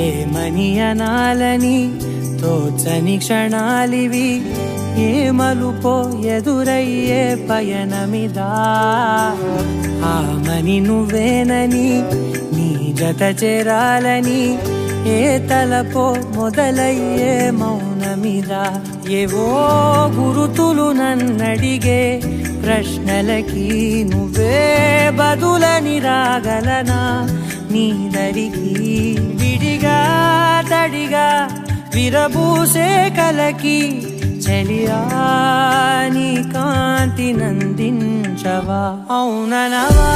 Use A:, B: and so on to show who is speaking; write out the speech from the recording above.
A: ఏమని అనాలని తోచని క్షణాలివి, ఏ మలుపో ఎదురయ్యే పయనమిదా. ఆమని నువ్వేనని నీ జత చేరాలని, ఏ తలపో మొదలయ్యే మౌనమిదా. ఏవో గురుతులు నన్నడిగే ప్రశ్నలకి నువ్వే బదులని రాగలనా నీ దరికి. విడిగా తడిగా విరబూసే కలకి చెలియా నీ కాంతి నందించవా. అవుననవా